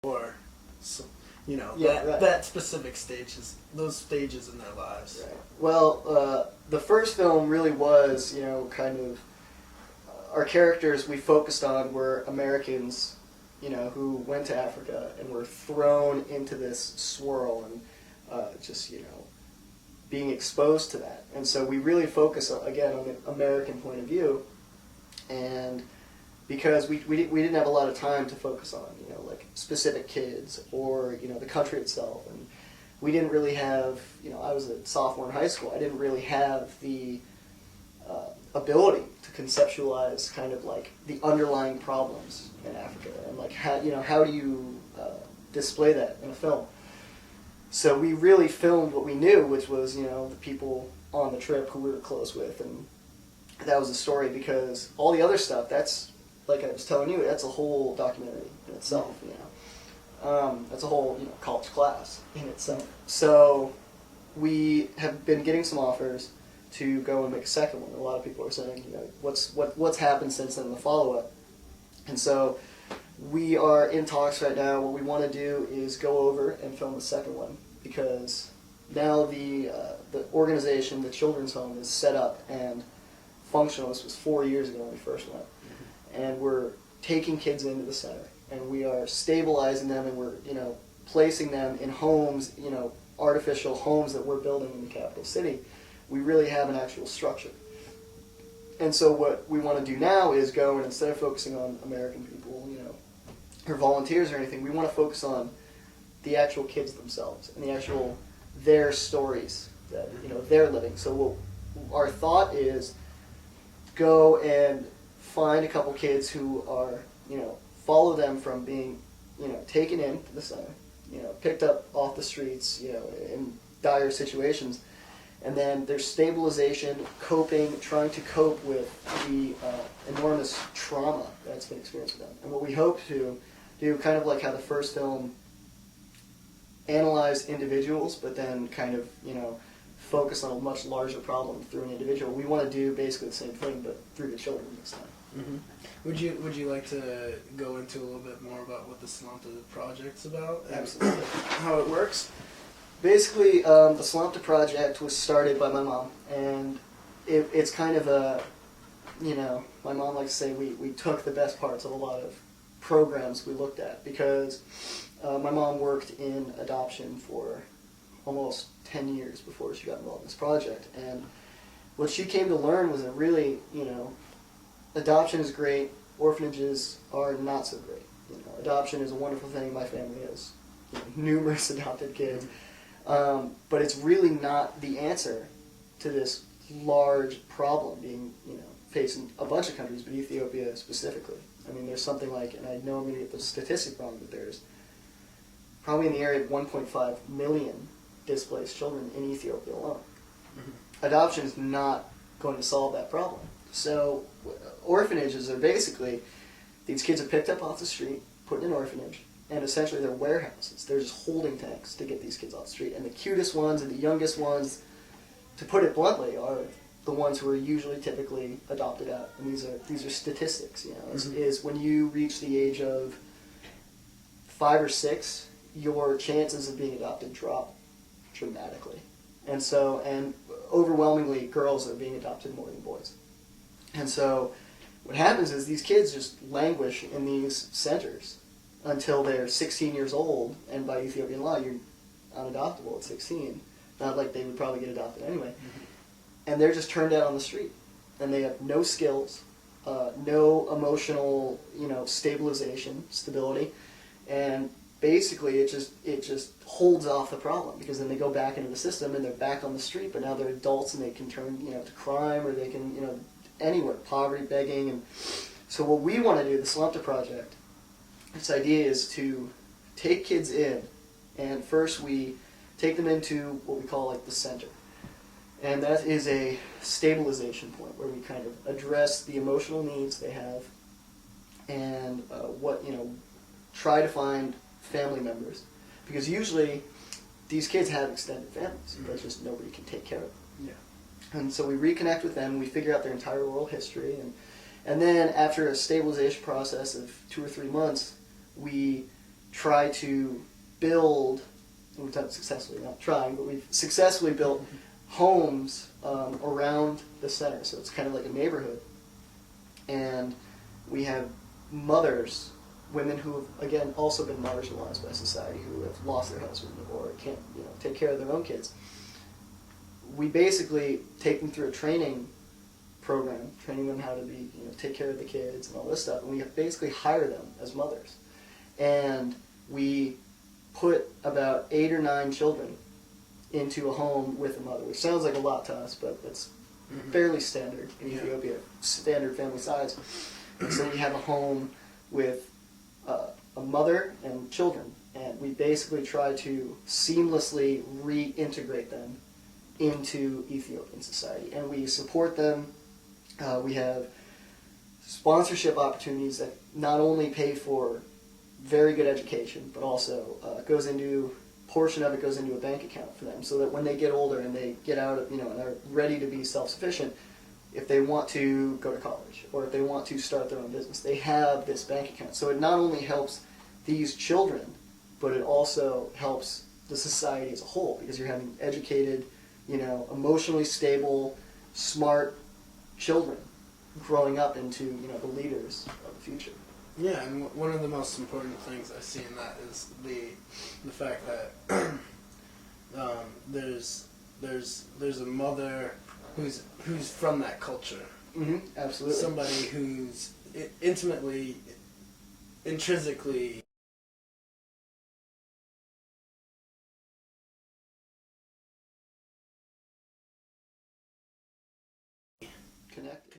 or, so, Yeah, right. that specific stages, those stages in their lives. Right. Well, the first film really was, kind of our characters we focused on were Americans, who went to Africa and were thrown into this swirl and just, being exposed to that. And so we really focus, again, on the American point of view. And because we didn't have a lot of time to focus on, like specific kids or, the country itself. And we didn't really have, I was a sophomore in high school. I didn't really have the ability to conceptualize kind of like the underlying problems in Africa and like how do you display that in a film. So we really filmed what we knew, which was, the people on the trip who we were close with, and that was the story, because all the other stuff, that's, like I was telling you, that's a whole documentary in itself, that's a whole, college class in itself. So we have been getting some offers to go and make a second one. A lot of people are saying, what's happened since then, the follow-up. And so we are in talks right now. What we want to do is go over and film the second one, because now the organization, the children's home, is set up and functional. This was 4 years ago when we first went. And we're taking kids into the center, and we are stabilizing them, and we're, placing them in homes, artificial homes that we're building in the capital city. We really have an actual structure. And so what we want to do now is go, and instead of focusing on American people, or volunteers or anything, we want to focus on the actual kids themselves and the actual, their stories that, they're living. So our thought is go and find a couple kids who are, follow them from being, taken into the center, picked up off the streets, in dire situations, and then their stabilization, coping, trying to cope with the enormous trauma that's been experienced with them. And what we hope to do, kind of like how the first film analyzed individuals, but then kind of, focus on a much larger problem through an individual. We want to do basically the same thing, but through the children this time. Mm-hmm. Would you like to go into a little bit more about what the Slumta Project's about? Absolutely. How it works? Basically, the Slumta Project was started by my mom, and it's kind of a, my mom likes to say we took the best parts of a lot of programs we looked at, because my mom worked in adoption for almost 10 years before she got involved in this project. And what she came to learn was that really, adoption is great, orphanages are not so great. Adoption is a wonderful thing. My family has numerous adopted kids. But it's really not the answer to this large problem being, facing a bunch of countries, but Ethiopia specifically. I mean, there's something like, and I know I'm going to get the statistic wrong, but there's probably in the area of 1.5 million displaced children in Ethiopia alone. Mm-hmm. Adoption is not going to solve that problem. So orphanages are basically, these kids are picked up off the street, put in an orphanage, and essentially they're warehouses. They're just holding tanks to get these kids off the street. And the cutest ones and the youngest ones, to put it bluntly, are the ones who are usually typically adopted out. And these are statistics, mm-hmm. is when you reach the age of 5 or 6, your chances of being adopted drop dramatically. And overwhelmingly, girls are being adopted more than boys. And so what happens is these kids just languish in these centers until they're 16 years old, and by Ethiopian law, you're unadoptable at 16. Not like they would probably get adopted anyway. Mm-hmm. And they're just turned out on the street. And they have no skills, no emotional, stability, and basically it just holds off the problem, because then they go back into the system and they're back on the street, but now they're adults and they can turn, to crime, or they can, anywhere, poverty, begging. And so what we want to do, the Slumta Project, its idea is to take kids in, and first we take them into what we call like the center. And that is a stabilization point where we kind of address the emotional needs they have, and try to find family members. Because usually these kids have extended families, mm-hmm. but just nobody can take care of them. Yeah. And so we reconnect with them, we figure out their entire oral history, and then after a stabilization process of 2 or 3 months, we try to build, we've done it successfully, not trying, but we've successfully built homes around the center. So it's kind of like a neighborhood. And we have mothers, women who have, again, also been marginalized by society, who have lost their husband or can't, take care of their own kids. We basically take them through a training program, training them how to be, take care of the kids and all this stuff, and we basically hire them as mothers. And we put about 8 or 9 children into a home with a mother, which sounds like a lot to us, but it's fairly standard in Ethiopia, standard family size. And so we have a home with a mother and children, and we basically try to seamlessly reintegrate them into Ethiopian society. And we support them. We have sponsorship opportunities that not only pay for very good education, but also portion of it goes into a bank account for them, so that when they get older and they get out of, and are ready to be self-sufficient, if they want to go to college or if they want to start their own business, they have this bank account. So it not only helps these children, but it also helps the society as a whole, because you're having educated, emotionally stable, smart children growing up into, the leaders of the future. Yeah, and one of the most important things I see in that is the fact that there's a mother who's from that culture. Mm-hmm, absolutely. Somebody who's intimately, intrinsically